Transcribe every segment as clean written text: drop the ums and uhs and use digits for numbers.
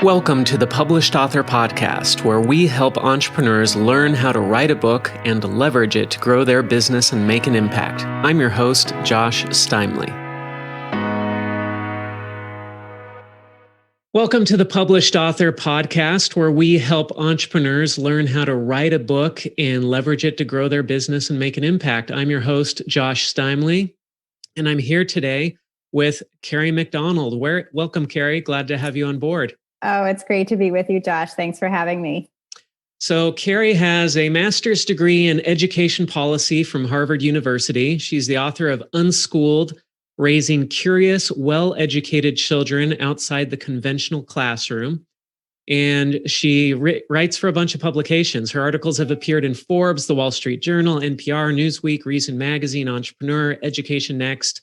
Welcome to the Published Author Podcast, where we help entrepreneurs learn how to write a book and leverage it to grow their business and make an impact. I'm your host, Josh Steimle. Welcome to the Published Author Podcast, where we help entrepreneurs learn how to write a book and leverage it to grow their business and make an impact. I'm your host, Josh Steimle, and I'm here today with Kerry McDonald. Welcome, Kerry. Glad to have you on board. Oh, it's great to be with you, Josh. Thanks for having me. So Kerry has a master's degree in education policy from Harvard University. She's the author of Unschooled, Raising Curious, Well-Educated Children Outside the Conventional Classroom. And she writes for a bunch of publications. Her articles have appeared in Forbes, The Wall Street Journal, NPR, Newsweek, Reason Magazine, Entrepreneur, Education Next,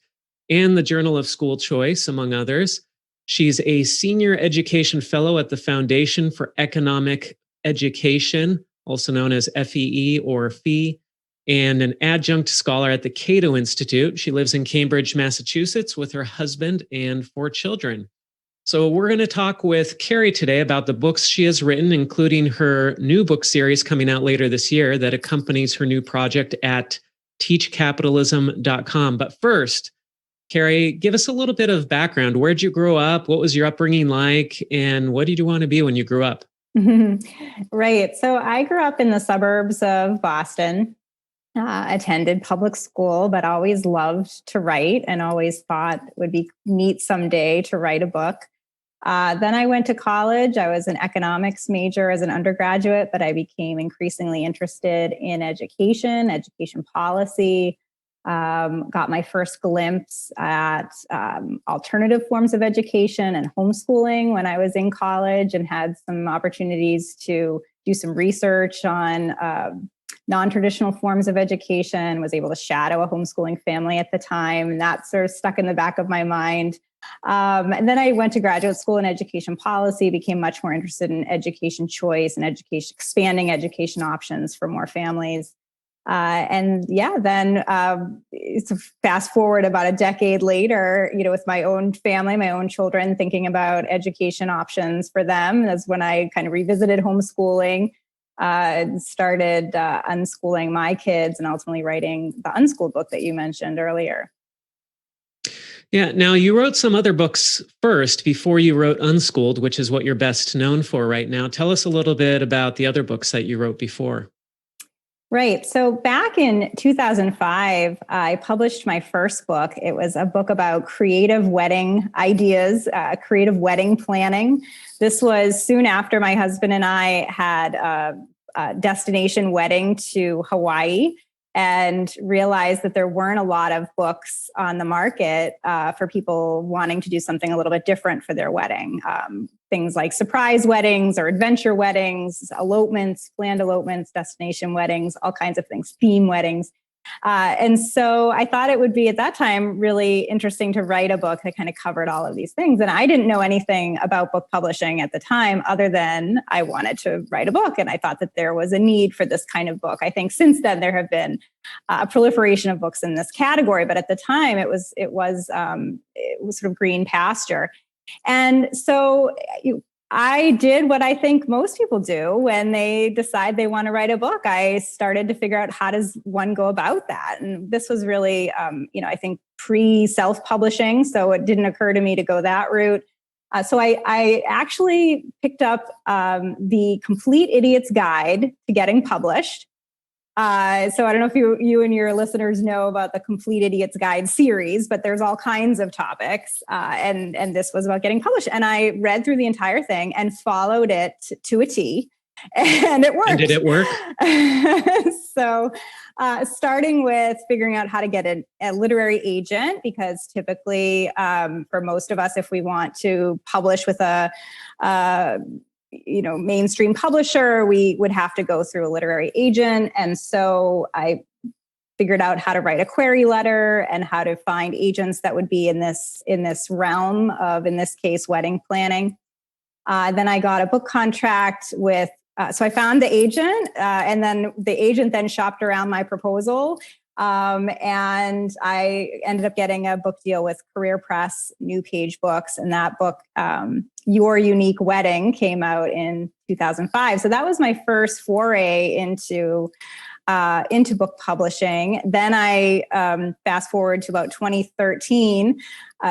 and the Journal of School Choice, among others. She's a senior education fellow at the Foundation for Economic Education, also known as FEE or FEE, and an adjunct scholar at the Cato Institute. She lives in Cambridge, Massachusetts with her husband and 4 children. So we're going to talk with Kerry today about the books she has written, including her new book series coming out later this year that accompanies her new project at teachcapitalism.com. But first, Kerry, give us a little bit of background. Where'd you grow up? What was your upbringing like? And what did you want to be when you grew up? Right. So I grew up in the suburbs of Boston, attended public school, but always loved to write and always thought it would be neat someday to write a book. Then I went to college. I was an economics major as an undergraduate, but I became increasingly interested in education policy. Got my first glimpse at alternative forms of education and homeschooling when I was in college, and had some opportunities to do some research on non-traditional forms of education, was able to shadow a homeschooling family at the time, and that sort of stuck in the back of my mind. And then I went to graduate school in education policy, became much more interested in education choice and expanding education options for more families. Then it's fast forward about a decade later, with my own family, my own children, thinking about education options for them. That's when I kind of revisited homeschooling, started unschooling my kids, and ultimately writing the Unschooled book that you mentioned earlier. Yeah. Now, you wrote some other books first before you wrote Unschooled, which is what you're best known for right now. Tell us a little bit about the other books that you wrote before. Right. So back in 2005, I published my first book. It was a book about creative wedding ideas, creative wedding planning. This was soon after my husband and I had a destination wedding to Hawaii, and realized that there weren't a lot of books on the market for people wanting to do something a little bit different for their wedding. Things like surprise weddings or adventure weddings, elopements, planned elopements, destination weddings, all kinds of things, theme weddings. And so I thought it would be, at that time, really interesting to write a book that kind of covered all of these things. And I didn't know anything about book publishing at the time, other than I wanted to write a book. And I thought that there was a need for this kind of book. I think since then there have been a proliferation of books in this category, but at the time it was sort of green pasture. And so I did what I think most people do when they decide they want to write a book. I started to figure out, how does one go about that? And this was really, I think pre-self-publishing, so it didn't occur to me to go that route. So I actually picked up the Complete Idiot's Guide to Getting Published. So I don't know if you and your listeners know about the Complete Idiot's Guide series, but there's all kinds of topics. And this was about getting published. And I read through the entire thing and followed it to a T. And it worked. And did it work? So starting with figuring out how to get a literary agent, because typically for most of us, if we want to publish with a mainstream publisher, we would have to go through a literary agent. And so I figured out how to write a query letter and how to find agents that would be in this realm of, in this case, wedding planning. Then I got a book contract with, so I found the agent, and then the agent then shopped around my proposal And I ended up getting a book deal with Career Press, New Page Books. And that book, Your Unique Wedding, came out in 2005. So that was my first foray into book publishing. Then I fast forward to about 2013,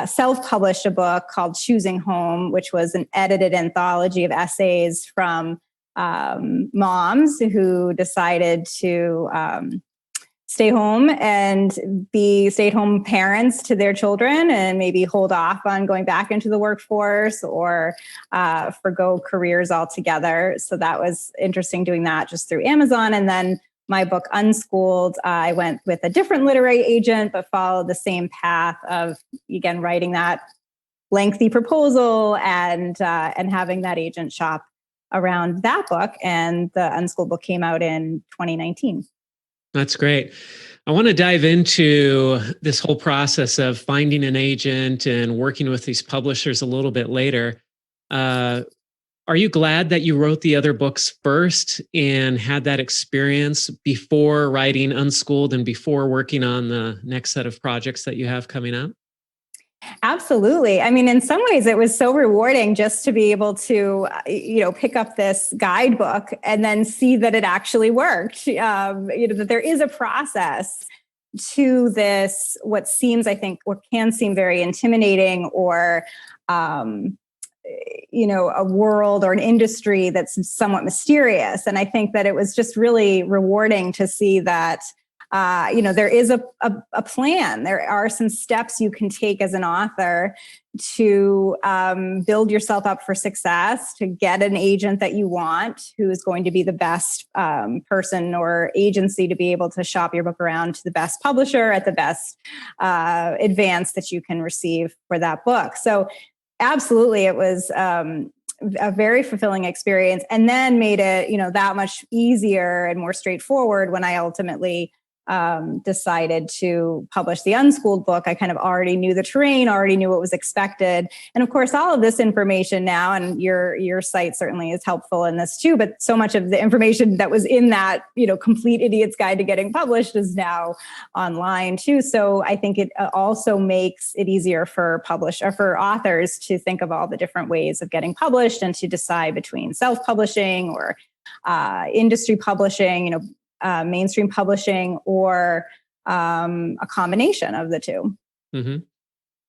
self-published a book called Choosing Home, which was an edited anthology of essays from moms who decided to stay home and be stay-at-home parents to their children and maybe hold off on going back into the workforce or forgo careers altogether. So that was interesting doing that just through Amazon. And then my book, Unschooled, I went with a different literary agent, but followed the same path of, again, writing that lengthy proposal and having that agent shop around that book. And the Unschooled book came out in 2019. That's great. I want to dive into this whole process of finding an agent and working with these publishers a little bit later. Are you glad that you wrote the other books first and had that experience before writing Unschooled and before working on the next set of projects that you have coming up? Absolutely. I mean, in some ways, it was so rewarding just to be able to, pick up this guidebook and then see that it actually worked. That there is a process to this, what seems, I think, or can seem very intimidating or, a world or an industry that's somewhat mysterious. And I think that it was just really rewarding to see that, there is a plan. There are some steps you can take as an author to build yourself up for success, to get an agent that you want, who is going to be the best person or agency to be able to shop your book around to the best publisher at the best advance that you can receive for that book. So absolutely, it was a very fulfilling experience, and then made it, that much easier and more straightforward when I ultimately decided to publish the Unschooled book. I kind of already knew the terrain, already knew what was expected. And of course, all of this information now, and your site certainly is helpful in this too, but so much of the information that was in that, Complete Idiot's Guide to Getting Published is now online too. So I think it also makes it easier for authors to think of all the different ways of getting published and to decide between self-publishing or industry publishing, mainstream publishing, or a combination of the two. Mm-hmm.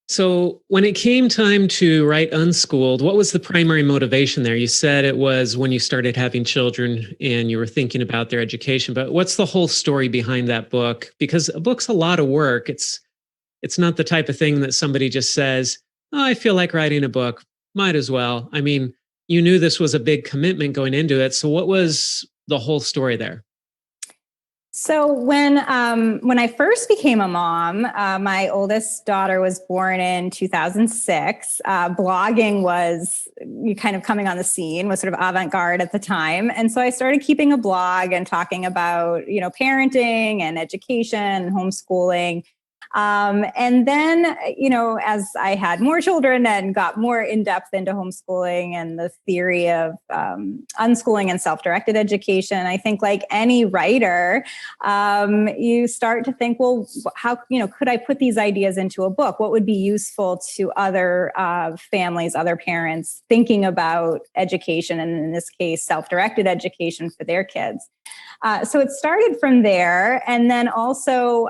So when it came time to write Unschooled, what was the primary motivation there? You said it was when you started having children and you were thinking about their education, but what's the whole story behind that book? Because a book's a lot of work. It's not the type of thing that somebody just says, "Oh, I feel like writing a book. Might as well." I mean, you knew this was a big commitment going into it. So what was the whole story there? So when I first became a mom, my oldest daughter was born in 2006. Blogging was kind of coming on the scene, was sort of avant-garde at the time. And so I started keeping a blog and talking about, parenting and education and homeschooling. And then, as I had more children and got more in depth into homeschooling and the theory of unschooling and self-directed education, I think like any writer, you start to think, well, how, could I put these ideas into a book? What would be useful to other families, other parents thinking about education, and in this case, self-directed education for their kids? So it started from there. And then also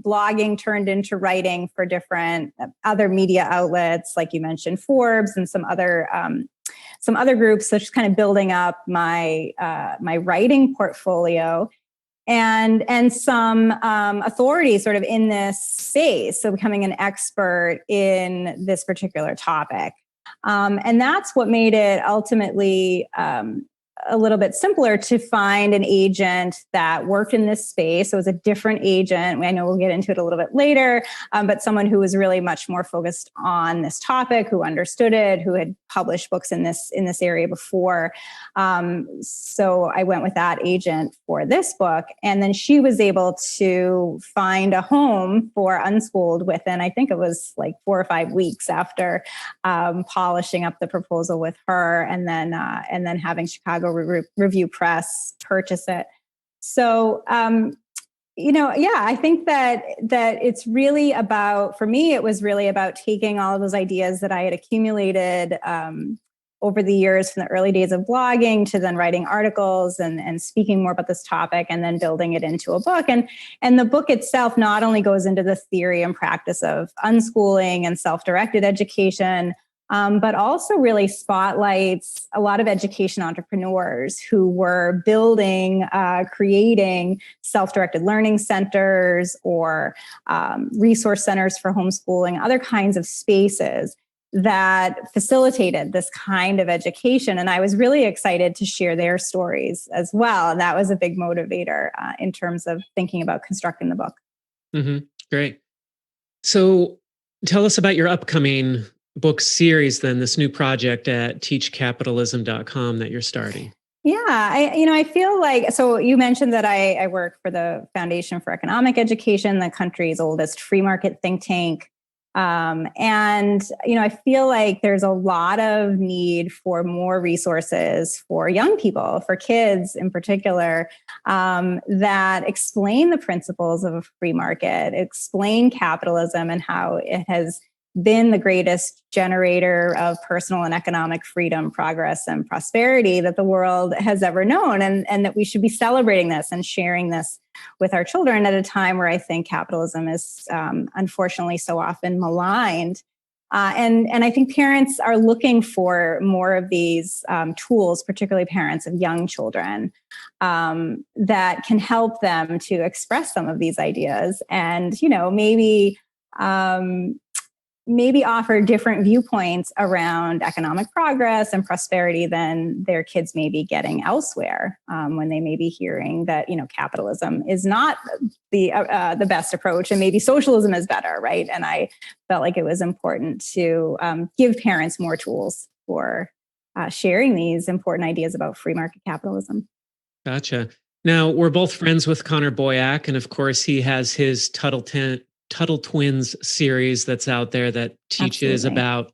blogging turned into writing for different other media outlets, like you mentioned, Forbes and some other groups. So just kind of building up my writing portfolio and some authority sort of in this space. So becoming an expert in this particular topic. And that's what made it ultimately a little bit simpler to find an agent that worked in this space. So it was a different agent. I know we'll get into it a little bit later, but someone who was really much more focused on this topic, who understood it, who had published books in this area before. So I went with that agent for this book. And then she was able to find a home for Unschooled within, I think it was like 4 or 5 weeks after polishing up the proposal with her, and then having Chicago Review Press purchase it. So Yeah, I think that it's really about, for me, it was really about taking all of those ideas that I had accumulated over the years, from the early days of blogging to then writing articles and speaking more about this topic, and then building it into a book. And the book itself not only goes into the theory and practice of unschooling and self-directed education, but also really spotlights a lot of education entrepreneurs who were building, creating self-directed learning centers or resource centers for homeschooling, other kinds of spaces that facilitated this kind of education. And I was really excited to share their stories as well. And that was a big motivator in terms of thinking about constructing the book. Mm-hmm. Great. So tell us about your upcoming book series, then, this new project at teachcapitalism.com that you're starting. Yeah, I feel like, so you mentioned that I work for the Foundation for Economic Education, the country's oldest free market think tank. I feel like there's a lot of need for more resources for young people, for kids in particular, that explain the principles of a free market, explain capitalism and how it has been the greatest generator of personal and economic freedom, progress, and prosperity that the world has ever known. And that we should be celebrating this and sharing this with our children at a time where I think capitalism is unfortunately so often maligned. And I think parents are looking for more of these tools, particularly parents of young children, that can help them to express some of these ideas and, maybe offer different viewpoints around economic progress and prosperity than their kids may be getting elsewhere, when they may be hearing that, capitalism is not the best approach and maybe socialism is better, right? And I felt like it was important to give parents more tools for sharing these important ideas about free market capitalism. Gotcha. Now, we're both friends with Connor Boyack, and of course, he has his Tuttle Twins series that's out there that teaches Absolutely. about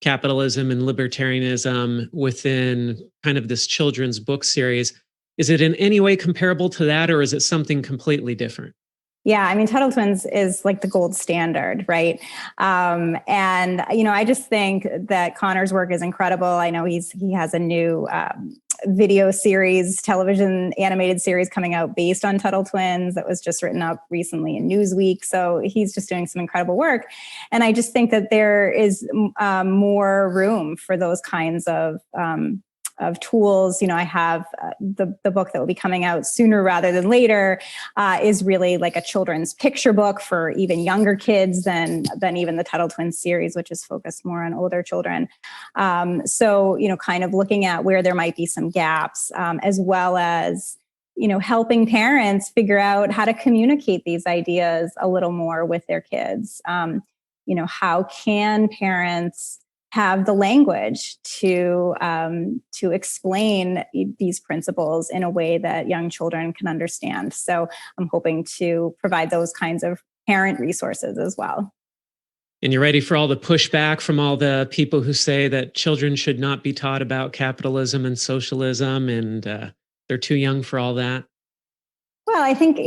capitalism and libertarianism within kind of this children's book series. Is it in any way comparable to that, or is it something completely different? Yeah, I mean, Tuttle Twins is like the gold standard, right? I just think that Connor's work is incredible. I know he has a new video series, television animated series coming out based on Tuttle Twins that was just written up recently in Newsweek. So he's just doing some incredible work. And I just think that there is more room for those kinds of tools. I have the book that will be coming out sooner rather than later is really like a children's picture book for even younger kids than even the Tuttle Twins series, which is focused more on older children. Kind of looking at where there might be some gaps, as well as helping parents figure out how to communicate these ideas a little more with their kids. How can parents have the language to explain these principles in a way that young children can understand. So I'm hoping to provide those kinds of parent resources as well. And you're ready for all the pushback from all the people who say that children should not be taught about capitalism and socialism, and they're too young for all that? Well, I think,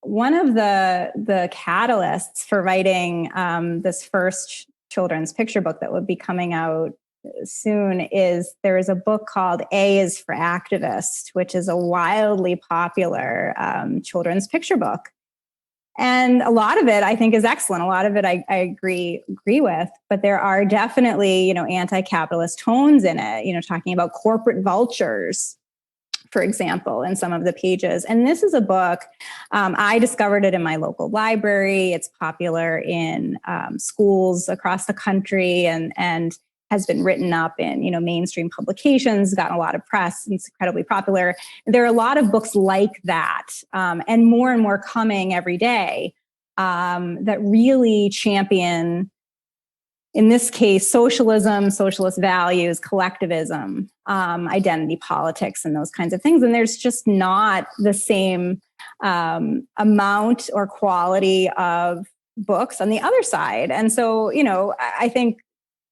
one of the catalysts for writing this first children's picture book that will be coming out soon is there is a book called A is for Activist, which is a wildly popular children's picture book. And a lot of it I think is excellent. A lot of it I agree with, but there are definitely, anti-capitalist tones in it, talking about corporate vultures, for example, in some of the pages. And this is a book, I discovered it in my local library. It's popular in schools across the country and has been written up in, mainstream publications, gotten a lot of press, and it's incredibly popular. There are a lot of books like that, and more coming every day, that really champion, in this case, socialism, socialist values, collectivism, identity politics, and those kinds of things. And there's just not the same amount or quality of books on the other side. And so, I think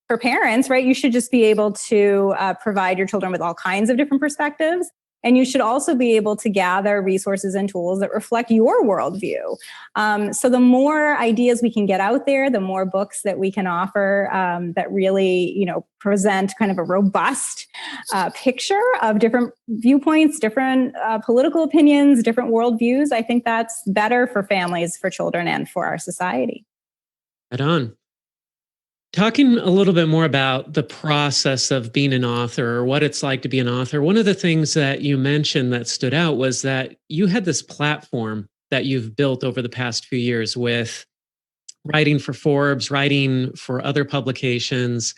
for parents, right, you should just be able to provide your children with all kinds of different perspectives. And you should also be able to gather resources and tools that reflect your worldview. So the more ideas we can get out there, the more books that we can offer that really, present kind of a robust picture of different viewpoints, different political opinions, different worldviews. I think that's better for families, for children, and for our society. Right on. Talking a little bit more about the process of being an author or what it's like to be an author, one of the things that you mentioned that stood out was that you had this platform that you've built over the past few years with writing for Forbes, writing for other publications,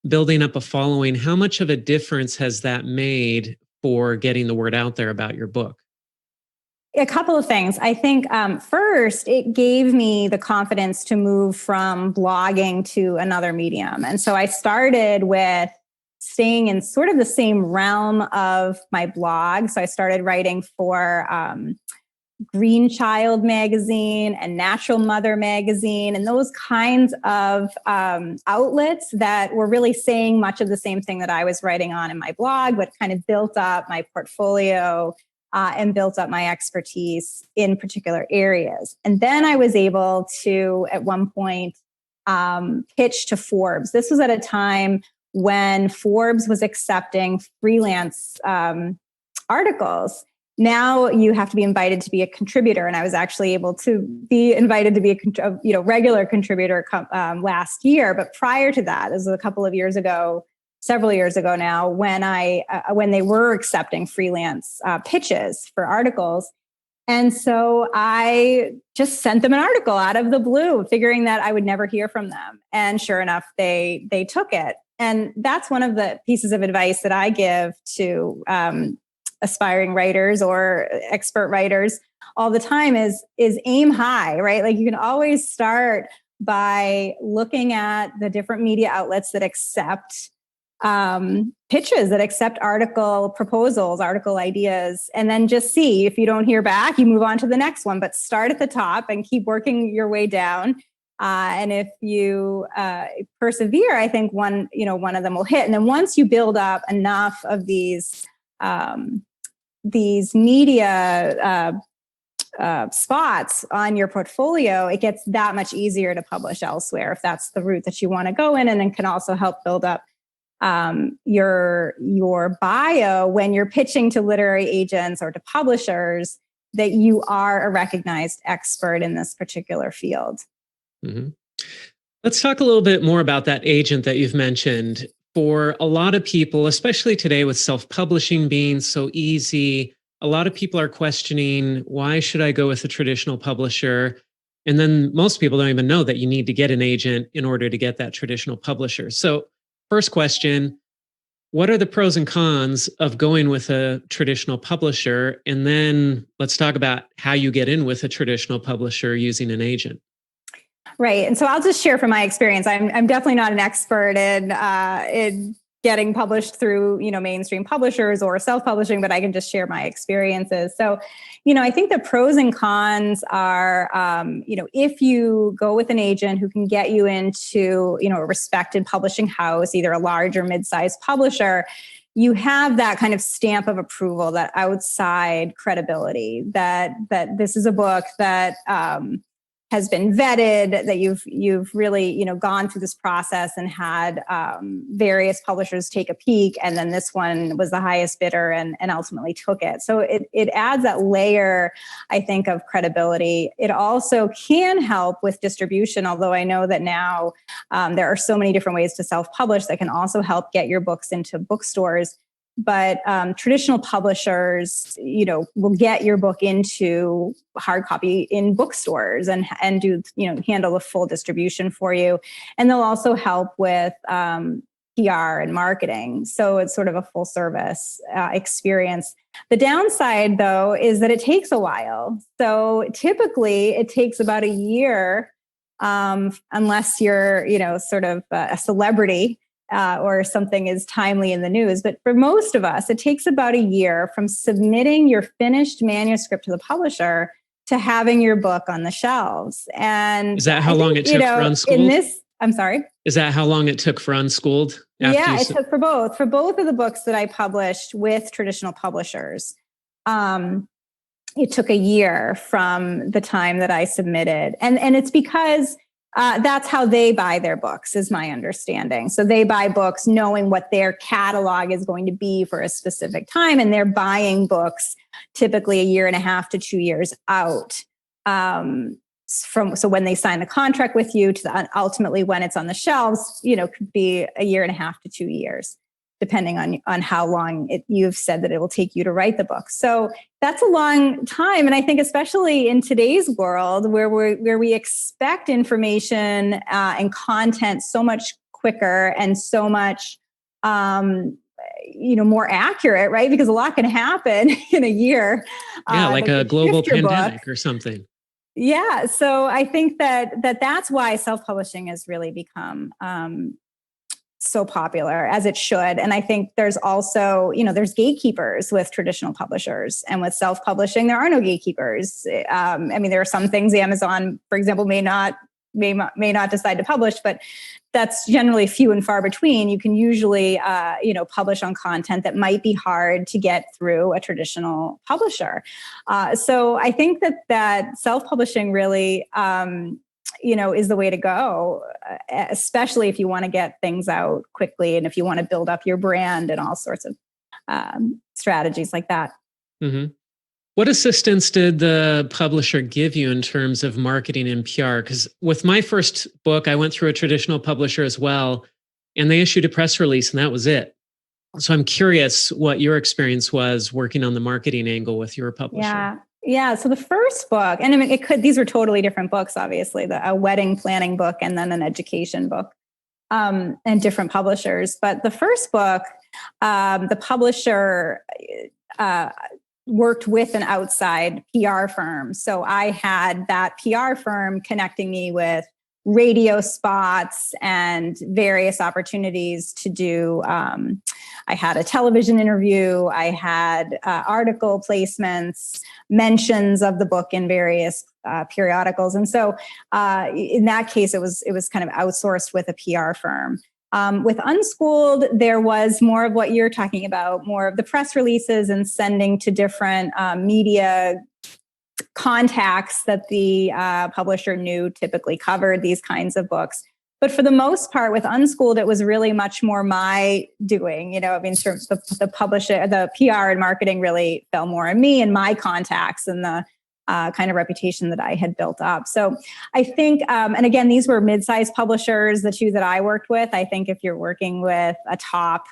building up a following. How much of a difference has that made for getting the word out there about your book? A couple of things. I think first, it gave me the confidence to move from blogging to another medium. And so I started with staying in sort of the same realm of my blog. So I started writing for Green Child magazine and Natural Mother magazine, and those kinds of outlets that were really saying much of the same thing that I was writing on in my blog, but kind of built up my portfolio and built up my expertise in particular areas. And then I was able to, at one point, pitch to Forbes. This was at a time when Forbes was accepting freelance articles. Now you have to be invited to be a contributor, and I was actually able to be invited to be a regular contributor last year. But prior to that, this was a couple of years ago, several years ago now, when they were accepting freelance pitches for articles. And so I just sent them an article out of the blue, figuring that I would never hear from them. And sure enough, they took it. And that's one of the pieces of advice that I give to aspiring writers or expert writers all the time is aim high, right? Like, you can always start by looking at the different media outlets that accept pitches, that accept article proposals, article ideas, and then just see. If you don't hear back, you move on to the next one, but start at the top and keep working your way down. And if you persevere, I think one of them will hit. And then once you build up enough of these media spots on your portfolio, it gets that much easier to publish elsewhere if that's the route that you want to go in, and then can also help build up your bio when you're pitching to literary agents or to publishers, that you are a recognized expert in this particular field. Mm-hmm. Let's talk a little bit more about that agent that you've mentioned. For a lot of people, especially today with self-publishing being so easy, a lot of people are questioning, why should I go with a traditional publisher? And then most people don't even know that you need to get an agent in order to get that traditional publisher. So first question, what are the pros and cons of going with a traditional publisher? And then let's talk about how you get in with a traditional publisher using an agent. Right. And so I'll just share from my experience. I'm definitely not an expert in getting published through, mainstream publishers or self-publishing, but I can just share my experiences. So, I think the pros and cons are, if you go with an agent who can get you into, a respected publishing house, either a large or mid-sized publisher, you have that kind of stamp of approval, that outside credibility, that this is a book that has been vetted, that you've really gone through this process and had various publishers take a peek, and then this one was the highest bidder and ultimately took it. So it adds that layer, I think, of credibility. It also can help with distribution, although I know that now there are so many different ways to self-publish that can also help get your books into bookstores. But traditional publishers, will get your book into hard copy in bookstores and do, handle the full distribution for you. And they'll also help with PR and marketing. So it's sort of a full service experience. The downside, though, is that it takes a while. So typically it takes about a year, unless you're, sort of a celebrity, or something is timely in the news. But for most of us, it takes about a year from submitting your finished manuscript to the publisher to having your book on the shelves. And is that how long it took for Unschooled? I'm sorry? Is that how long it took for Unschooled? Yeah, it took for both of the books that I published with traditional publishers. It took a year from the time that I submitted. And it's because that's how they buy their books, is my understanding. So they buy books knowing what their catalog is going to be for a specific time. And they're buying books typically a year and a half to 2 years out. So when they sign the contract with you to ultimately when it's on the shelves, could be a year and a half to 2 years, depending on how long you've said that it will take you to write the book. So that's a long time. And I think especially in today's world where we expect information and content so much quicker and so much more accurate, right? Because a lot can happen in a year. Yeah, like a global pandemic or something. Yeah. So I think that's why self-publishing has really become so popular, as it should. And I think there's also, there's gatekeepers with traditional publishers, and with self-publishing, there are no gatekeepers. There are some things Amazon, for example, may not decide to publish, but that's generally few and far between. You can usually, publish on content that might be hard to get through a traditional publisher. So I think that self-publishing really, is the way to go, especially if you want to get things out quickly and if you want to build up your brand and all sorts of strategies like that. Mm-hmm. What assistance did the publisher give you in terms of marketing and PR? Because with my first book, I went through a traditional publisher as well, and they issued a press release and that was it. So I'm curious what your experience was working on the marketing angle with your publisher. Yeah. So the first book, and these were totally different books, obviously, a wedding planning book and then an education book, and different publishers. But the first book, the publisher worked with an outside PR firm. So I had that PR firm connecting me with radio spots and various opportunities to do. I had a television interview. I had article placements, mentions of the book in various periodicals. And so in that case, it was kind of outsourced with a PR firm. With Unschooled, there was more of what you're talking about, more of the press releases and sending to different media contacts that the publisher knew typically covered these kinds of books. But for the most part, with Unschooled, it was really much more my doing. Sort of the publisher, the PR and marketing really fell more on me and my contacts and the kind of reputation that I had built up. So I think, and again, these were mid-sized publishers, the two that I worked with. I think if you're working with a top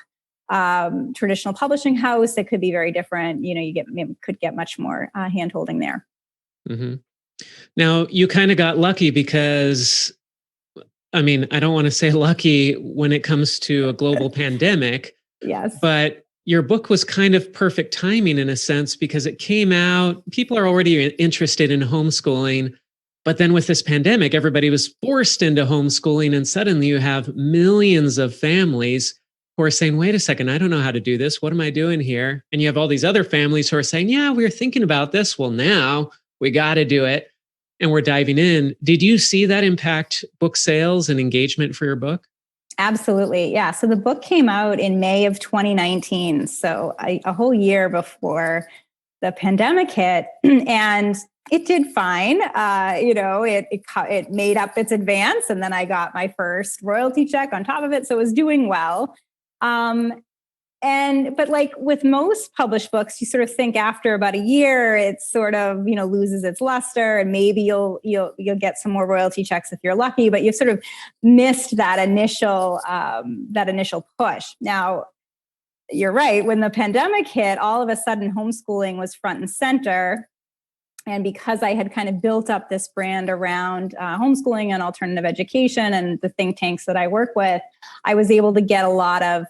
traditional publishing house, it could be very different. You could get much more hand-holding there. Mm-hmm. Now, you kind of got lucky because, I don't want to say lucky when it comes to a global pandemic. Yes. But your book was kind of perfect timing in a sense because it came out, people are already interested in homeschooling. But then with this pandemic, everybody was forced into homeschooling. And suddenly you have millions of families who are saying, wait a second, I don't know how to do this. What am I doing here? And you have all these other families who are saying, yeah, we were thinking about this. Well, now we got to do it. And we're diving in. Did you see that impact book sales and engagement for your book? Absolutely. Yeah. So the book came out in May of 2019. So a whole year before the pandemic hit. And it did fine. It made up its advance. And then I got my first royalty check on top of it. So it was doing well. But like with most published books, you sort of think after about a year, it sort of, loses its luster, and maybe you'll get some more royalty checks if you're lucky, but you've sort of missed that initial push. Now, you're right. When the pandemic hit, all of a sudden homeschooling was front and center. And because I had kind of built up this brand around homeschooling and alternative education and the think tanks that I work with, I was able to get a lot of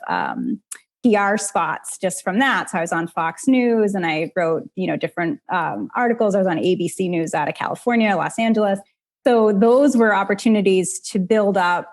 PR spots just from that. So I was on Fox News and I wrote, different articles. I was on ABC News out of California, Los Angeles. So those were opportunities to build up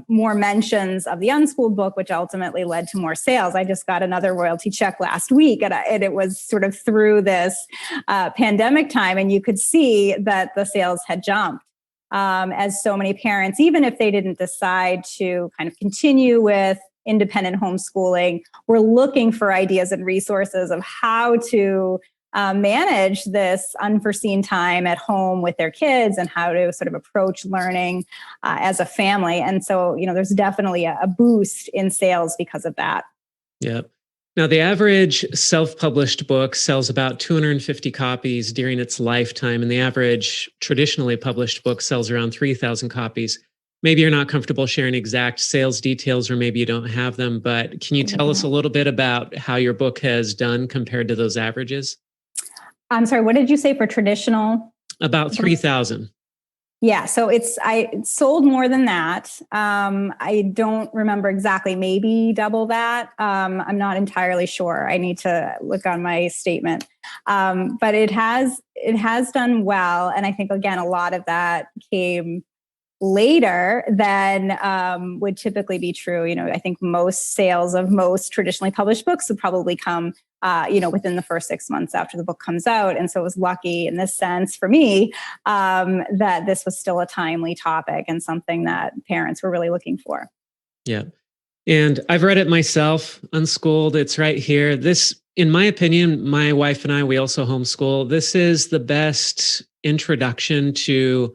more mentions of the Unschooled book, which ultimately led to more sales. I just got another royalty check last week, and it was sort of through this pandemic time. And you could see that the sales had jumped as so many parents, even if they didn't decide to kind of continue with independent homeschooling, were looking for ideas and resources of how to manage this unforeseen time at home with their kids and how to sort of approach learning as a family. And so, there's definitely a boost in sales because of that. Yeah. Now, the average self-published book sells about 250 copies during its lifetime, and the average traditionally published book sells around 3,000 copies. Maybe you're not comfortable sharing exact sales details, or maybe you don't have them, but can you tell us a little bit about how your book has done compared to those averages? I'm sorry, what did you say for traditional? About 3,000. Yeah, so I sold more than that. I don't remember exactly, maybe double that. I'm not entirely sure. I need to look on my statement. But it has done well. And I think, again, a lot of that came later than would typically be true. I think most sales of most traditionally published books would probably come within the first 6 months after the book comes out. And so it was lucky in this sense for me that this was still a timely topic and something that parents were really looking for. Yeah. And I've read it myself, Unschooled. It's right here. This, in my opinion, my wife and I, we also homeschool. This is the best introduction to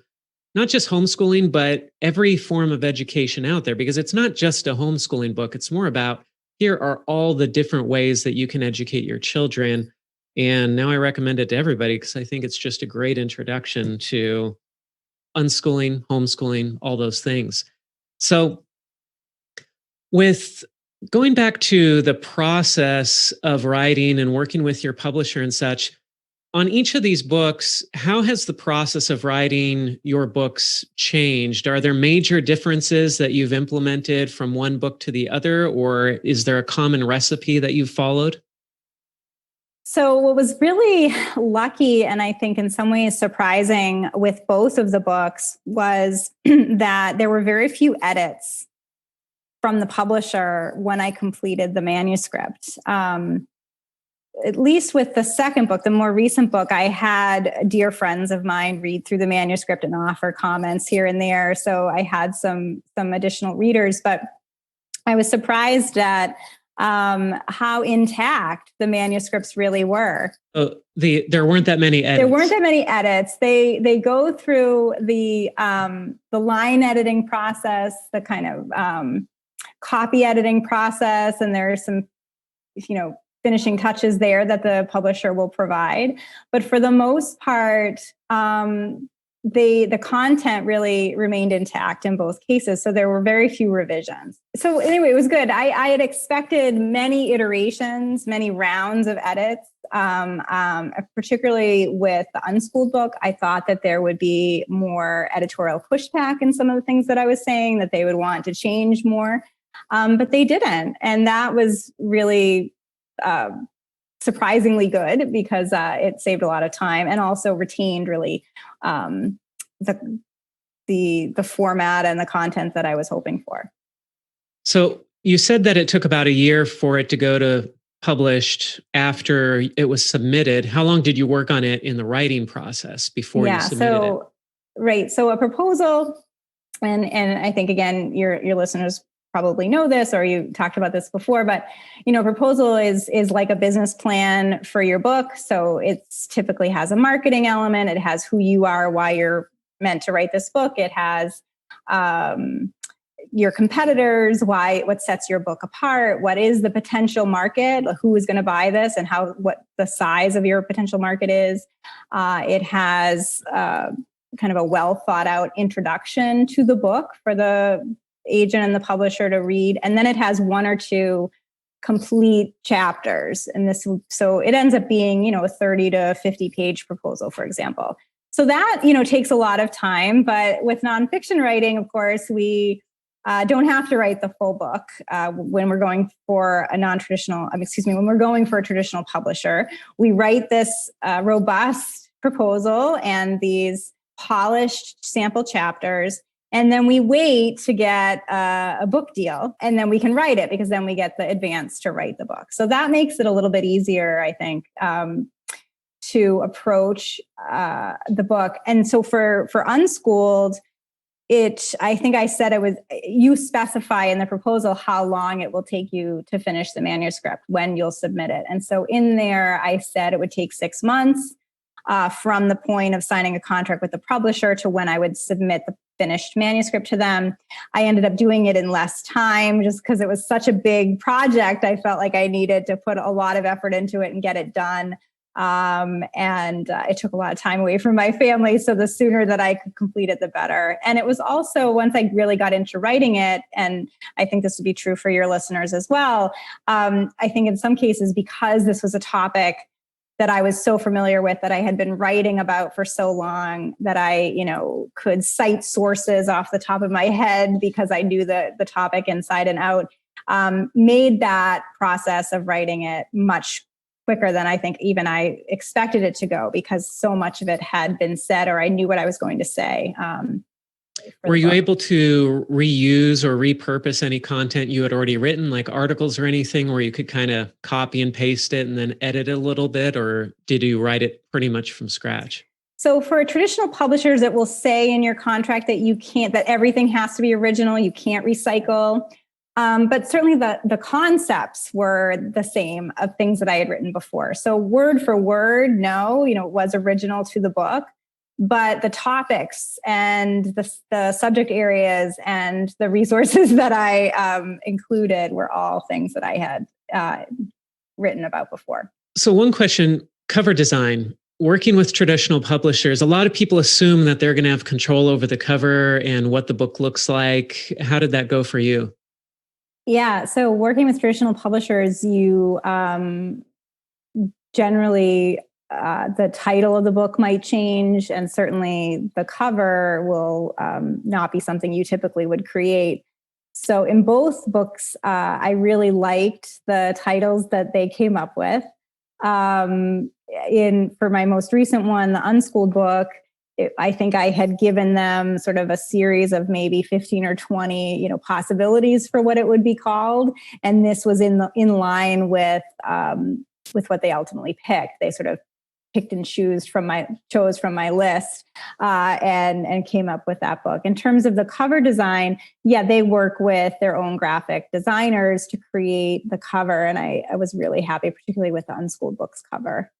not just homeschooling, but every form of education out there, because it's not just a homeschooling book. It's more about, here are all the different ways that you can educate your children. And now I recommend it to everybody because I think it's just a great introduction to unschooling, homeschooling, all those things. So with going back to the process of writing and working with your publisher and such, on each of these books, how has the process of writing your books changed? Are there major differences that you've implemented from one book to the other, or is there a common recipe that you've followed? So what was really lucky, and I think in some ways surprising with both of the books, was that there were very few edits from the publisher when I completed the manuscript. At least with the second book, the more recent book, I had dear friends of mine read through the manuscript and offer comments here and there. So I had some additional readers, but I was surprised at how intact the manuscripts really were. There weren't that many edits. There weren't that many edits. They go through the line editing process, the kind of copy editing process, and there are some, finishing touches there that the publisher will provide. But for the most part, the content really remained intact in both cases. So there were very few revisions. So anyway, it was good. I had expected many iterations, many rounds of edits. Particularly with the Unschooled book, I thought that there would be more editorial pushback in some of the things that I was saying, that they would want to change more. But they didn't. And that was really surprisingly good because it saved a lot of time and also retained really the format and the content that I was hoping for. So you said that it took about a year for it to go to published after it was submitted. How long did you work on it in the writing process before you submitted it? Right. So a proposal, and I think, again, your listeners probably know this, or you talked about this before, but proposal is like a business plan for your book. So it's typically has a marketing element. It has who you are, why you're meant to write this book. It has your competitors, what sets your book apart, what is the potential market, who is going to buy this, and what the size of your potential market is. It has kind of a well thought out introduction to the book for the agent and the publisher to read. And then it has one or two complete chapters. And so it ends up being, a 30 to 50 page proposal, for example. So that, takes a lot of time. But with nonfiction writing, of course, we don't have to write the full book when we're going for when we're going for a traditional publisher. We write this robust proposal and these polished sample chapters. And then we wait to get a book deal, and then we can write it because then we get the advance to write the book. So that makes it a little bit easier, I think, to approach the book. And so for Unschooled, I think I said you specify in the proposal how long it will take you to finish the manuscript, when you'll submit it. And so in there, I said it would take 6 months from the point of signing a contract with the publisher to when I would submit the finished manuscript to them. I ended up doing it in less time just because it was such a big project. I felt like I needed to put a lot of effort into it and get it done. And it took a lot of time away from my family. So the sooner that I could complete it, the better. And it was also, once I really got into writing it, and I think this would be true for your listeners as well, I think in some cases, because this was a topic that I was so familiar with, that I had been writing about for so long, that I, could cite sources off the top of my head because I knew the topic inside and out, made that process of writing it much quicker than I think even I expected it to go, because so much of it had been said, or I knew what I was going to say. Were you able to reuse or repurpose any content you had already written, like articles or anything, where you could kind of copy and paste it and then edit it a little bit, or did you write it pretty much from scratch? So for traditional publishers, it will say in your contract that that everything has to be original, you can't recycle. But certainly the concepts were the same of things that I had written before. So word for word, no, it was original to the book, but the topics and the subject areas and the resources that I included were all things that I had written about before. So one question, cover design. Working with traditional publishers, a lot of people assume that they're going to have control over the cover and what the book looks like. How did that go for you? Yeah, so working with traditional publishers, you generally, the title of the book might change, and certainly the cover will not be something you typically would create. So in both books, I really liked the titles that they came up with. For my most recent one, the Unschooled book, I think I had given them sort of a series of maybe 15 or 20, possibilities for what it would be called. And this was in line with what they ultimately picked. They sort of picked and chose from my list and came up with that book. In terms of the cover design, yeah, they work with their own graphic designers to create the cover. And I was really happy, particularly with the Unschooled book's cover.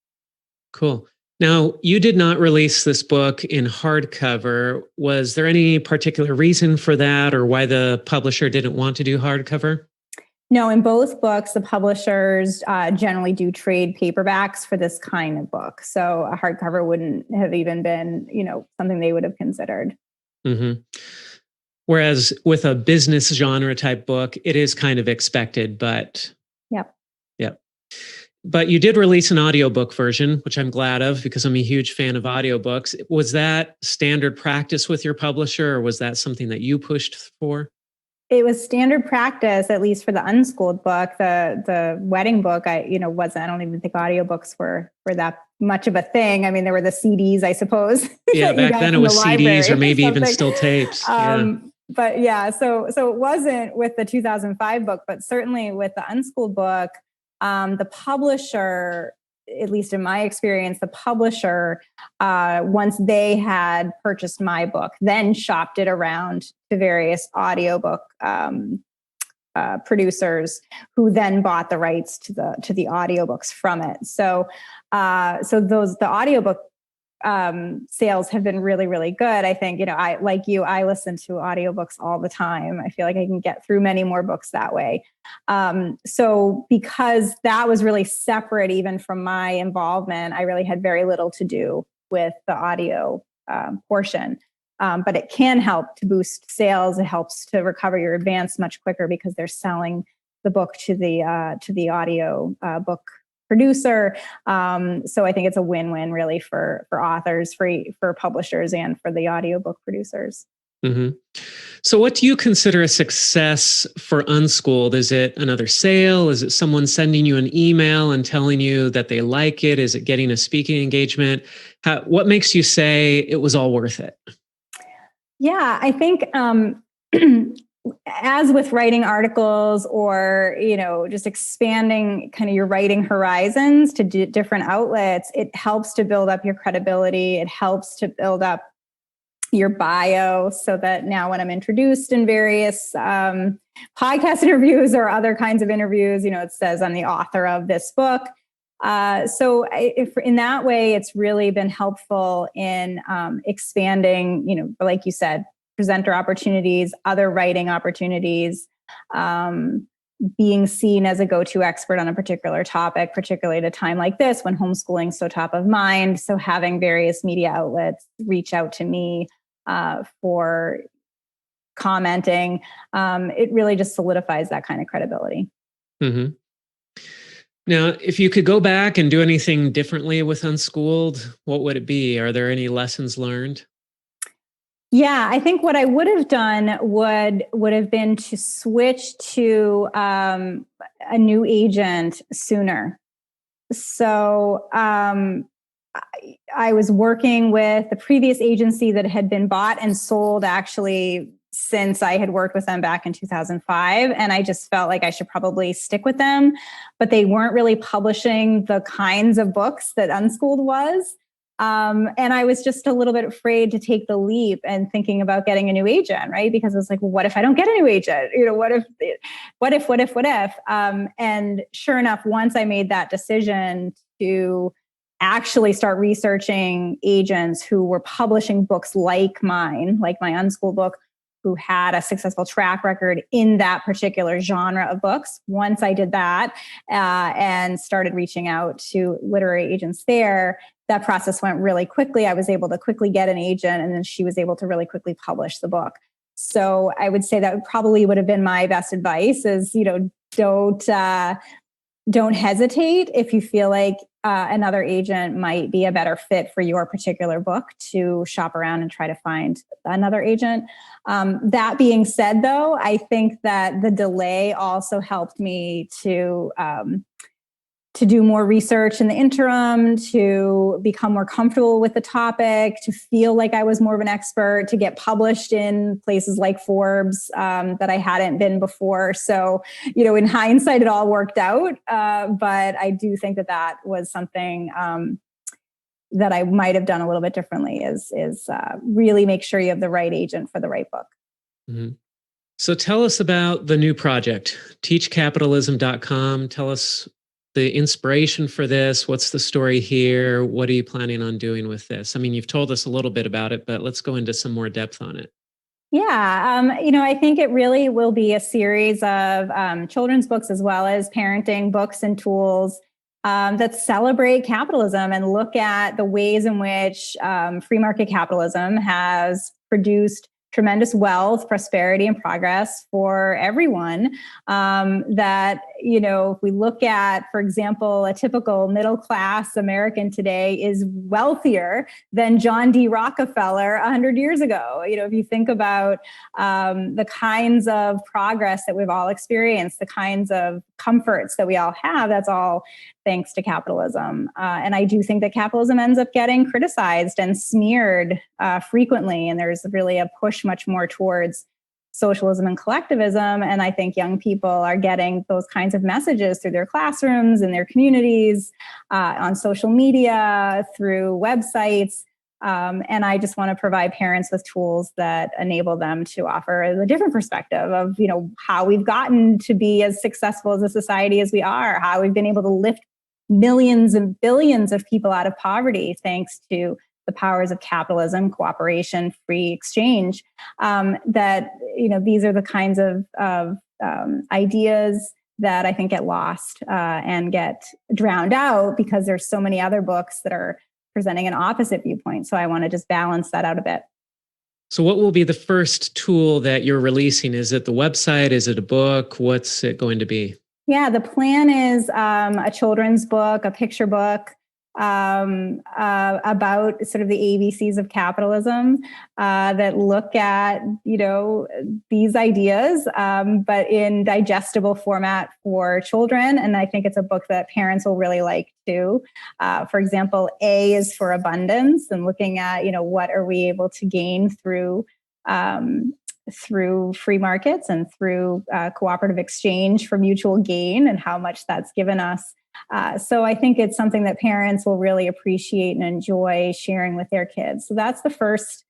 Cool. Now, you did not release this book in hardcover. Was there any particular reason for that, or why the publisher didn't want to do hardcover? No, in both books, the publishers generally do trade paperbacks for this kind of book. So a hardcover wouldn't have even been, something they would have considered. Mm-hmm. Whereas with a business genre type book, it is kind of expected, but... Yep. But you did release an audiobook version, which I'm glad of because I'm a huge fan of audiobooks. Was that standard practice with your publisher, or was that something that you pushed for? It was standard practice, at least for the Unschooled book. The wedding book, I don't even think audiobooks were that much of a thing. I mean, there were the CDs, I suppose. Yeah, back then it was CDs or maybe even still tapes. But yeah, so it wasn't with the 2005 book, but certainly with the Unschooled book, the publisher, at least in my experience, the publisher, once they had purchased my book, then shopped it around to various audiobook producers, who then bought the rights to the audiobooks from it. So the audiobook sales have been really, really good. I think, I listen to audiobooks all the time. I feel like I can get through many more books that way. So because that was really separate, even from my involvement, I really had very little to do with the audio portion. But it can help to boost sales. It helps to recover your advance much quicker because they're selling the book to the audio book producer. So I think it's a win-win really for authors, for publishers, and for the audiobook producers. Mm-hmm. So what do you consider a success for Unschooled? Is it another sale? Is it someone sending you an email and telling you that they like it? Is it getting a speaking engagement? What makes you say it was all worth it? Yeah, I think as with writing articles or, just expanding kind of your writing horizons to different outlets, it helps to build up your credibility. It helps to build up your bio, so that now when I'm introduced in various podcast interviews or other kinds of interviews, it says I'm the author of this book. If in that way, it's really been helpful in expanding, like you said, presenter opportunities, other writing opportunities, being seen as a go-to expert on a particular topic, particularly at a time like this when homeschooling is so top of mind. So having various media outlets reach out to me for commenting, it really just solidifies that kind of credibility. Mm-hmm. Now, if you could go back and do anything differently with Unschooled, what would it be? Are there any lessons learned? Yeah, I think what I would have done would have been to switch to a new agent sooner. So I was working with the previous agency that had been bought and sold actually since I had worked with them back in 2005. And I just felt like I should probably stick with them, but they weren't really publishing the kinds of books that Unschooled was. And I was just a little bit afraid to take the leap and thinking about getting a new agent, right? Because I was like, well, what if I don't get a new agent? What if? And sure enough, once I made that decision to actually start researching agents who were publishing books like mine, like my Unschooled book, who had a successful track record in that particular genre of books. Once I did that and started reaching out to literary agents there, that process went really quickly. I was able to quickly get an agent, and then she was able to really quickly publish the book. So I would say that probably would have been my best advice is, don't hesitate if you feel like another agent might be a better fit for your particular book to shop around and try to find another agent. That being said, though, I think that the delay also helped me to do more research in the interim, to become more comfortable with the topic, to feel like I was more of an expert, to get published in places like Forbes that I hadn't been before. So, in hindsight, it all worked out. But I do think that was something that I might have done a little bit differently is really make sure you have the right agent for the right book. Mm-hmm. So tell us about the new project, teachcapitalism.com. Tell us the inspiration for this. What's the story here? What are you planning on doing with this? I mean, you've told us a little bit about it, but let's go into some more depth on it. Yeah, I think it really will be a series of children's books as well as parenting books and tools that celebrate capitalism and look at the ways in which free market capitalism has produced tremendous wealth, prosperity, and progress for everyone. If we look at, for example, a typical middle-class American today is wealthier than John D. Rockefeller 100 years ago. If you think about the kinds of progress that we've all experienced, the kinds of comforts that we all have, that's all thanks to capitalism. And I do think that capitalism ends up getting criticized and smeared frequently. And there's really a push much more towards socialism and collectivism. And I think young people are getting those kinds of messages through their classrooms and their communities, on social media, through websites. And I just want to provide parents with tools that enable them to offer a different perspective of, how we've gotten to be as successful as a society as we are, how we've been able to lift millions and billions of people out of poverty thanks to the powers of capitalism, cooperation, free exchange. These are the kinds of ideas that I think get lost and get drowned out because there's so many other books that are presenting an opposite viewpoint. So I want to just balance that out a bit. So what will be the first tool that you're releasing? Is it the website? Is it a book? What's it going to be? Yeah, the plan is a children's book, a picture book about sort of the ABCs of capitalism that look at, these ideas, but in digestible format for children. And I think it's a book that parents will really like too. For example, A is for abundance and looking at, what are we able to gain through free markets and through cooperative exchange for mutual gain and how much that's given us. So I think it's something that parents will really appreciate and enjoy sharing with their kids. So that's the first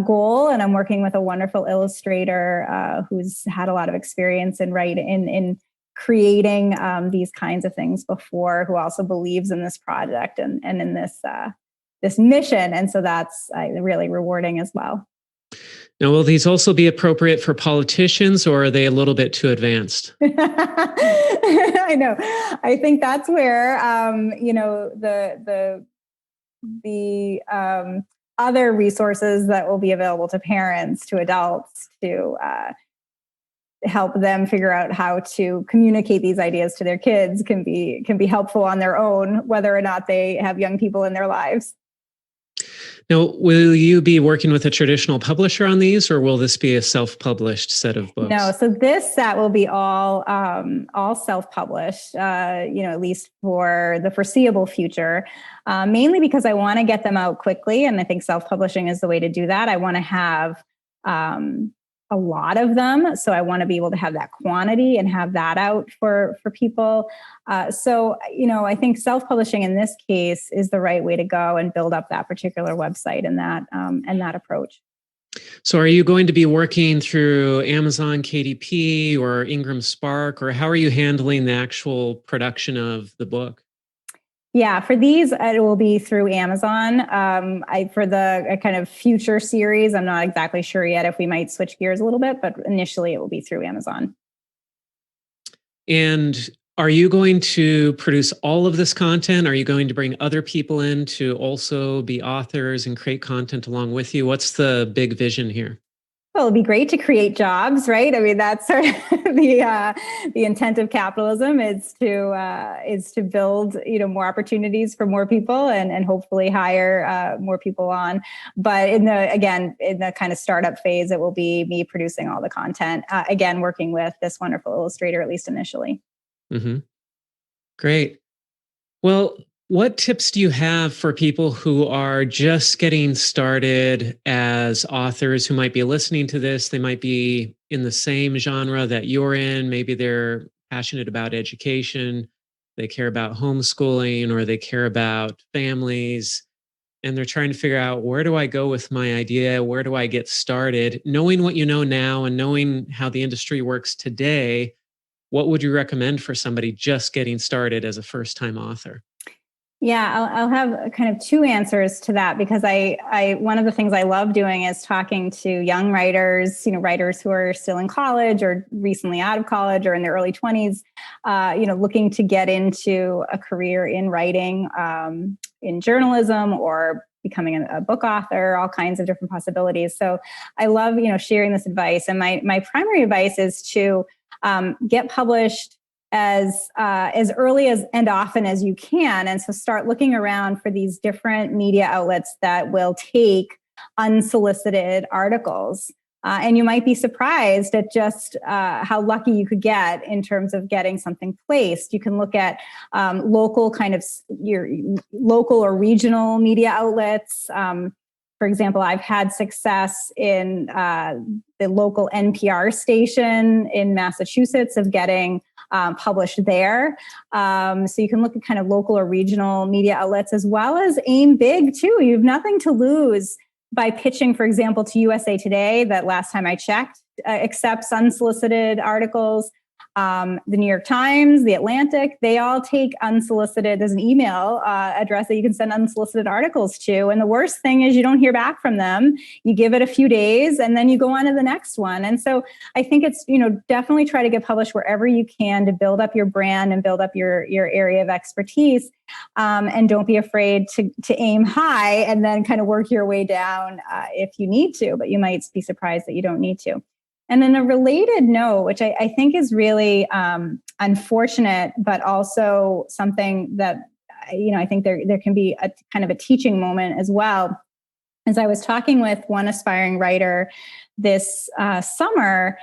goal. And I'm working with a wonderful illustrator who's had a lot of experience in writing, in creating these kinds of things before, who also believes in this project and in this mission. And so that's really rewarding as well. Now, will these also be appropriate for politicians, or are they a little bit too advanced? I know. I think that's where, the other resources that will be available to parents, to adults, to help them figure out how to communicate these ideas to their kids can be helpful on their own, whether or not they have young people in their lives. Now, will you be working with a traditional publisher on these, or will this be a self-published set of books? No, so this set will be all self-published, at least for the foreseeable future, mainly because I want to get them out quickly. And I think self-publishing is the way to do that. I want to have a lot of them. So I want to be able to have that quantity and have that out for people. So I think self-publishing in this case is the right way to go and build up that particular website and that approach. So are you going to be working through Amazon KDP or Ingram Spark, or how are you handling the actual production of the book? Yeah, for these, it will be through Amazon. For the kind of future series, I'm not exactly sure yet if we might switch gears a little bit, but initially it will be through Amazon. And are you going to produce all of this content? Are you going to bring other people in to also be authors and create content along with you? What's the big vision here? Well, it'd be great to create jobs, right? I mean, that's sort of the intent of capitalism is to build more opportunities for more people and hopefully hire more people on. But in the kind of startup phase, it will be me producing all the content. Again, working with this wonderful illustrator, at least initially. Mm-hmm. Great. Well, what tips do you have for people who are just getting started as authors, who might be listening to this? They might be in the same genre that you're in. Maybe they're passionate about education. They care about homeschooling, or they care about families. And they're trying to figure out, where do I go with my idea? Where do I get started? Knowing what you know now and knowing how the industry works today, what would you recommend for somebody just getting started as a first-time author? Yeah, I'll have kind of two answers to that, because I one of the things I love doing is talking to young writers, writers who are still in college or recently out of college or in their early 20s, looking to get into a career in writing, in journalism, or becoming a book author, all kinds of different possibilities. So I love, sharing this advice. And my primary advice is to get published as early as and often as you can. And so start looking around for these different media outlets that will take unsolicited articles. And you might be surprised at just how lucky you could get in terms of getting something placed. You can look at local your local or regional media outlets. For example, I've had success in the local NPR station in Massachusetts of getting published there. So you can look at kind of local or regional media outlets, as well as aim big too. You have nothing to lose by pitching, for example, to USA Today, that last time I checked, accepts unsolicited articles. The New York Times, The Atlantic, they all take unsolicited. There's an email address that you can send unsolicited articles to. And the worst thing is you don't hear back from them. You give it a few days and then you go on to the next one. And so I think it's, definitely try to get published wherever you can to build up your brand and build up your area of expertise. And don't be afraid to aim high and then kind of work your way down if you need to, but you might be surprised that you don't need to. And then a related note, which I think is really unfortunate, but also something that, I think there can be a kind of a teaching moment as well. As I was talking with one aspiring writer this summer,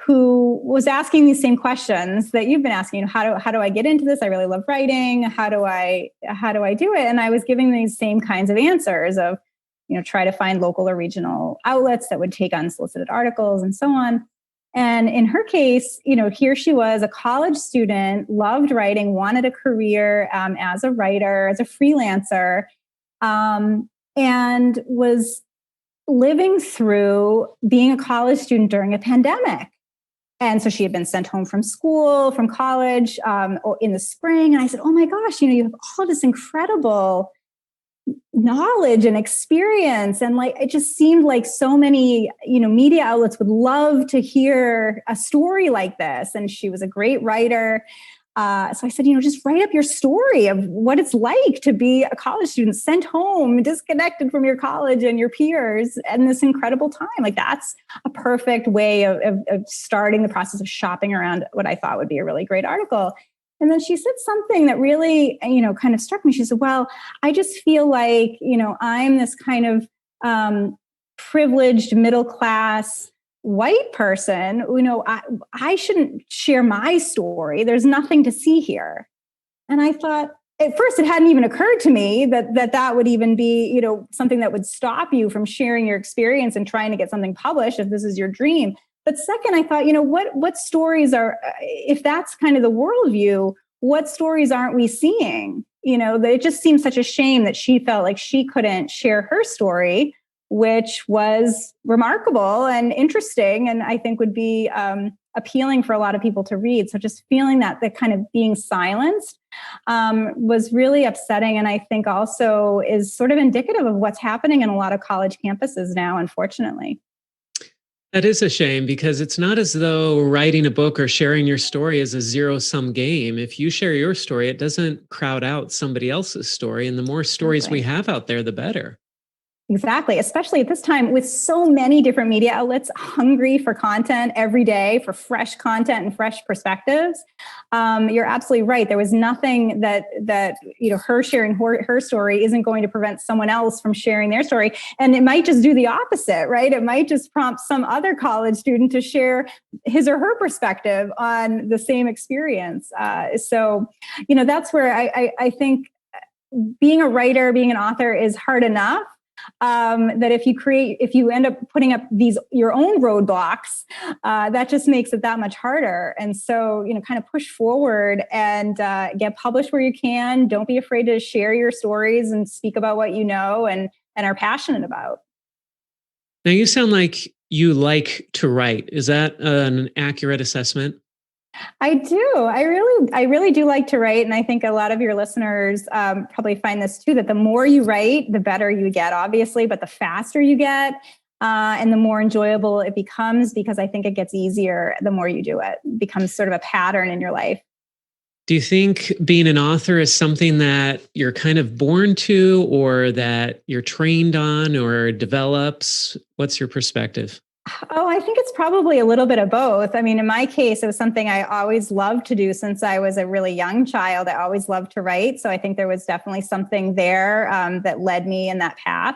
who was asking these same questions that you've been asking, how do I get into this? I really love writing. How do I do it? And I was giving these same kinds of answers of, try to find local or regional outlets that would take unsolicited articles and so on. And in her case, here she was, a college student, loved writing, wanted a career as a writer, as a freelancer, and was living through being a college student during a pandemic. And so she had been sent home from school, from college in the spring. And I said, oh my gosh, you have all this incredible knowledge and experience. And like, it just seemed like so many, media outlets would love to hear a story like this. And she was a great writer. So I said, just write up your story of what it's like to be a college student sent home, disconnected from your college and your peers and this incredible time. Like that's a perfect way of starting the process of shopping around what I thought would be a really great article. And then she said something that really, kind of struck me. She said, well, I just feel like, I'm this kind of privileged middle-class white person, I shouldn't share my story. There's nothing to see here. And I thought, at first, it hadn't even occurred to me that would even be, something that would stop you from sharing your experience and trying to get something published if this is your dream. But second, I thought, what stories are, if that's kind of the worldview, what stories aren't we seeing? It just seemed such a shame that she felt like she couldn't share her story, which was remarkable and interesting, and I think would be appealing for a lot of people to read. So just feeling that kind of being silenced was really upsetting, and I think also is sort of indicative of what's happening in a lot of college campuses now, unfortunately. That is a shame, because it's not as though writing a book or sharing your story is a zero-sum game. If you share your story, it doesn't crowd out somebody else's story, and the more stories we have out there, the better. Exactly, especially at this time with so many different media outlets hungry for content every day, for fresh content and fresh perspectives. You're absolutely right. There was nothing that her sharing her story isn't going to prevent someone else from sharing their story. And it might just do the opposite, right? It might just prompt some other college student to share his or her perspective on the same experience. So that's where I think being a writer, being an author is hard enough. That if you end up putting up your own roadblocks, that just makes it that much harder. And so, kind of push forward and get published where you can. Don't be afraid to share your stories and speak about what you know and are passionate about. Now, you sound like you like to write. Is that an accurate assessment? I do. I really do like to write. And I think a lot of your listeners probably find this too, that the more you write, the better you get, obviously, but the faster you get and the more enjoyable it becomes, because I think it gets easier the more you do it. It becomes sort of a pattern in your life. Do you think being an author is something that you're kind of born to, or that you're trained on or develops? What's your perspective? Oh, I think it's probably a little bit of both. I mean, in my case, it was something I always loved to do since I was a really young child. I always loved to write. So I think there was definitely something there that led me in that path.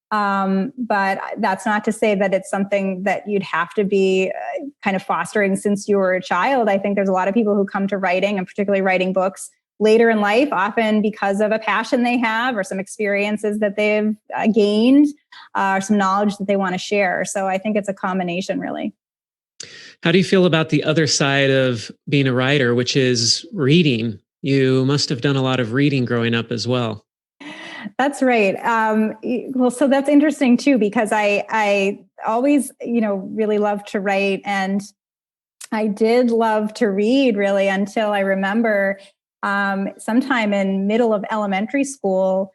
But that's not to say that it's something that you'd have to be kind of fostering since you were a child. I think there's a lot of people who come to writing, and particularly writing books, later in life, often because of a passion they have or some experiences that they've gained or some knowledge that they want to share. So I think it's a combination, really. How do you feel about the other side of being a writer, which is reading? You must have done a lot of reading growing up as well. That's right. Well, so that's interesting too, because I always, really loved to write, and I did love to read really until I remember sometime in middle of elementary school,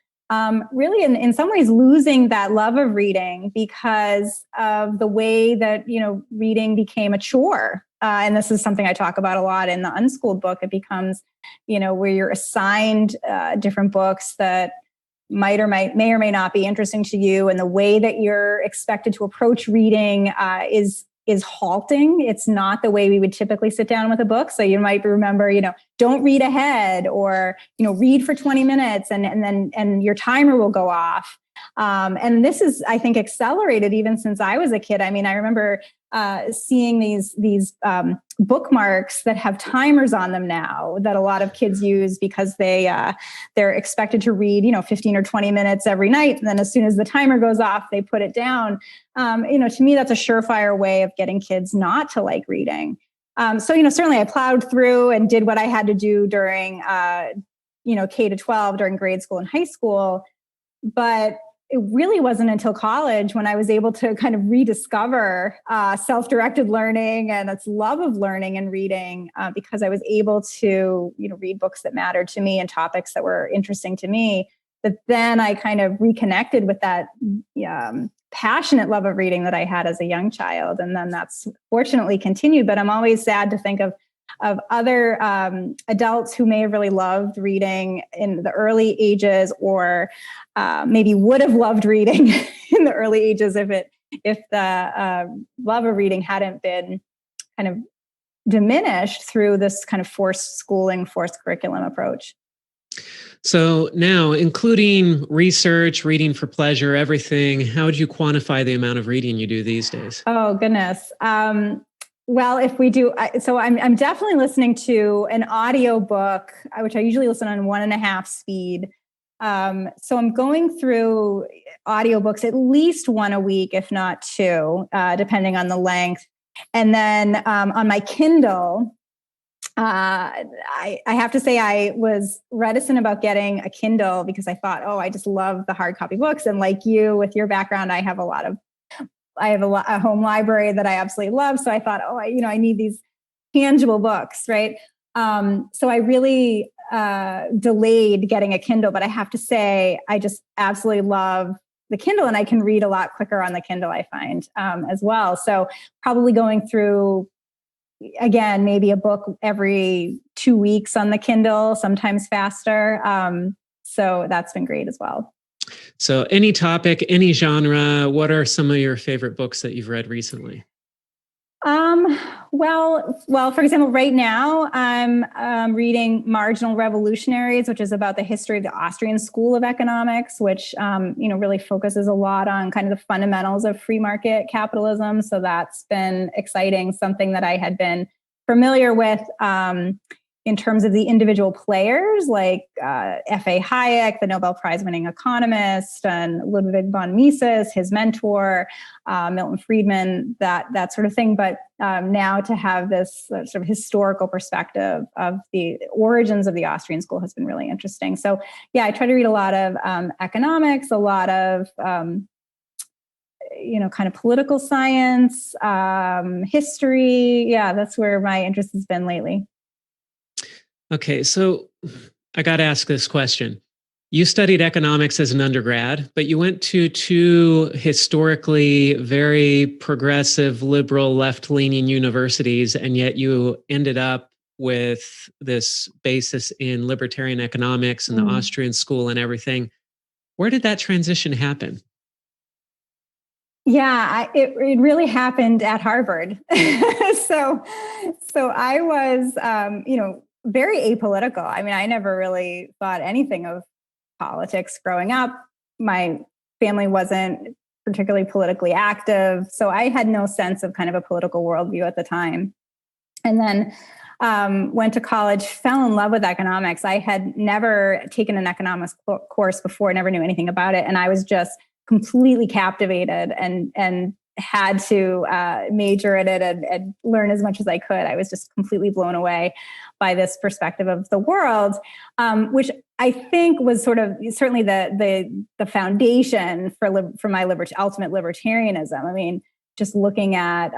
really in some ways losing that love of reading because of the way that, reading became a chore. And this is something I talk about a lot in the Unschooled book. It becomes, where you're assigned different books that may or may not be interesting to you. And the way that you're expected to approach reading is halting. It's not the way we would typically sit down with a book. So you might remember, don't read ahead, or, read for 20 minutes and your timer will go off. And this is, I think, accelerated even since I was a kid. I mean, I remember seeing these bookmarks that have timers on them now that a lot of kids use because they're expected to read, 15 or 20 minutes every night. And then as soon as the timer goes off, they put it down. To me, that's a surefire way of getting kids not to like reading. So, certainly I plowed through and did what I had to do during, K to 12, during grade school and high school. But it really wasn't until college when I was able to kind of rediscover self-directed learning and its love of learning and reading, because I was able to, read books that mattered to me and topics that were interesting to me. But then I kind of reconnected with that passionate love of reading that I had as a young child. And then that's fortunately continued, but I'm always sad to think of other adults who may have really loved reading in the early ages, or maybe would have loved reading in the early ages if the love of reading hadn't been kind of diminished through this kind of forced schooling, forced curriculum approach. So now, including research, reading for pleasure, everything, how would you quantify the amount of reading you do these days? Oh, goodness. Well, if we do, so I'm definitely listening to an audio book, which I usually listen on 1.5 speed. So I'm going through audiobooks at least one a week, if not two, depending on the length. And then on my Kindle, I have to say I was reticent about getting a Kindle because I thought, I just love the hard copy books. And like you, with your background, I have a home library that I absolutely love. So I thought, I need these tangible books, right? So I really delayed getting a Kindle, but I have to say, I just absolutely love the Kindle, and I can read a lot quicker on the Kindle, I find, as well. So probably going through, again, maybe a book every 2 weeks on the Kindle, sometimes faster. So that's been great as well. So any topic, any genre, what are some of your favorite books that you've read recently? Well, for example, right now I'm reading Marginal Revolutionaries, which is about the history of the Austrian School of Economics, which, really focuses a lot on kind of the fundamentals of free market capitalism. So that's been exciting, something that I had been familiar with, in terms of the individual players, like F.A. Hayek, the Nobel Prize-winning economist, and Ludwig von Mises, his mentor, Milton Friedman, that sort of thing. But now to have this sort of historical perspective of the origins of the Austrian school has been really interesting. So yeah, I try to read a lot of economics, a lot of kind of political science, history. Yeah, that's where my interest has been lately. Okay, so I got to ask this question. You studied economics as an undergrad, but you went to two historically very progressive, liberal, left-leaning universities, and yet you ended up with this basis in libertarian economics and the Austrian school and everything. Where did that transition happen? Yeah, it really happened at Harvard. So I was, very apolitical. I mean, I never really thought anything of politics growing up. My family wasn't particularly politically active, so I had no sense of kind of a political worldview at the time. And then went to college, fell in love with economics. I had never taken an economics course before, never knew anything about it. And I was just completely captivated and had to major in it and learn as much as I could. I was just completely blown away by this perspective of the world, which I think was sort of certainly the foundation for my ultimate libertarianism. I mean, just looking at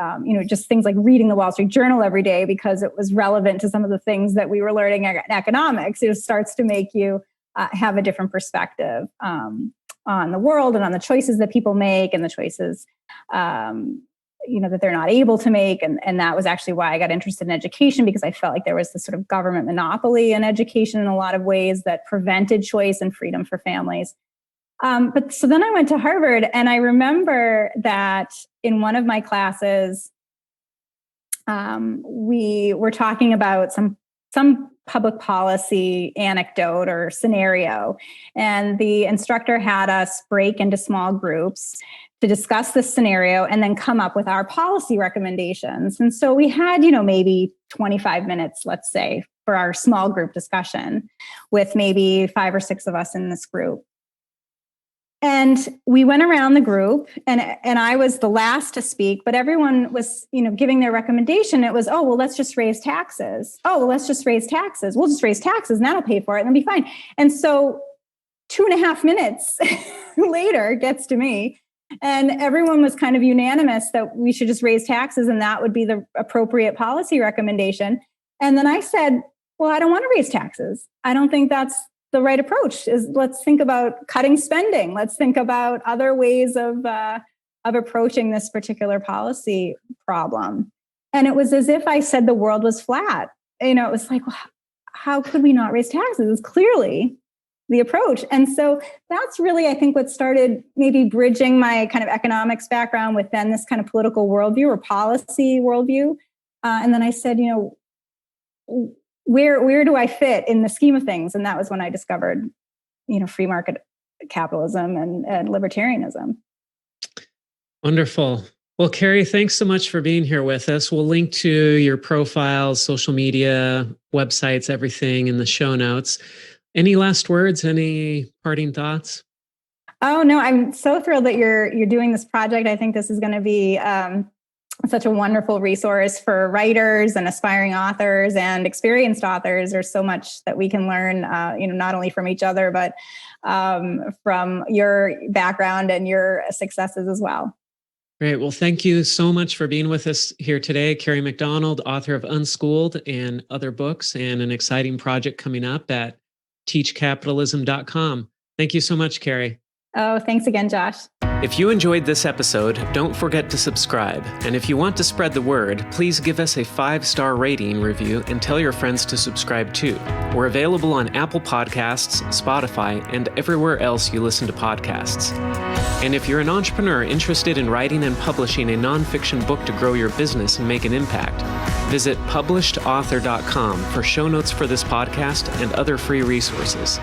just things like reading the Wall Street Journal every day because it was relevant to some of the things that we were learning in economics. It starts to make you have a different perspective on the world and on the choices that people make and the choices that they're not able to make. And that was actually why I got interested in education, because I felt like there was this sort of government monopoly in education in a lot of ways that prevented choice and freedom for families. But so then I went to Harvard, and I remember that in one of my classes, we were talking about some public policy anecdote or scenario. And the instructor had us break into small groups to discuss this scenario and then come up with our policy recommendations. And so we had, maybe 25 minutes, let's say, for our small group discussion with maybe 5 or 6 of us in this group. And we went around the group, and I was the last to speak, but everyone was, giving their recommendation. It was, let's just raise taxes. Let's just raise taxes. We'll just raise taxes and that'll pay for it and it'll be fine. And so 2.5 minutes later gets to me. And everyone was kind of unanimous that we should just raise taxes and that would be the appropriate policy recommendation. And then I said, well, I don't want to raise taxes. I don't think that's the right approach. Let's think about cutting spending. Let's think about other ways of approaching this particular policy problem. And it was as if I said the world was flat. It was like, well, how could we not raise taxes? It's clearly the approach. And so that's really, I think, what started maybe bridging my kind of economics background with then this kind of political worldview or policy worldview. And then I said, where do I fit in the scheme of things? And that was when I discovered, free market capitalism and libertarianism. Wonderful. Well, Kerry, thanks so much for being here with us. We'll link to your profiles, social media, websites, everything in the show notes. Any last words? Any parting thoughts? Oh, no, I'm so thrilled that you're doing this project. I think this is going to be such a wonderful resource for writers and aspiring authors and experienced authors. There's so much that we can learn, not only from each other, but from your background and your successes as well. Great. Well, thank you so much for being with us here today. Kerry McDonald, author of Unschooled and other books, and an exciting project coming up at teachcapitalism.com. Thank you so much, Kerry. Oh, thanks again, Josh. If you enjoyed this episode, don't forget to subscribe. And if you want to spread the word, please give us a 5-star rating review and tell your friends to subscribe too. We're available on Apple Podcasts, Spotify, and everywhere else you listen to podcasts. And if you're an entrepreneur interested in writing and publishing a nonfiction book to grow your business and make an impact, visit publishedauthor.com for show notes for this podcast and other free resources.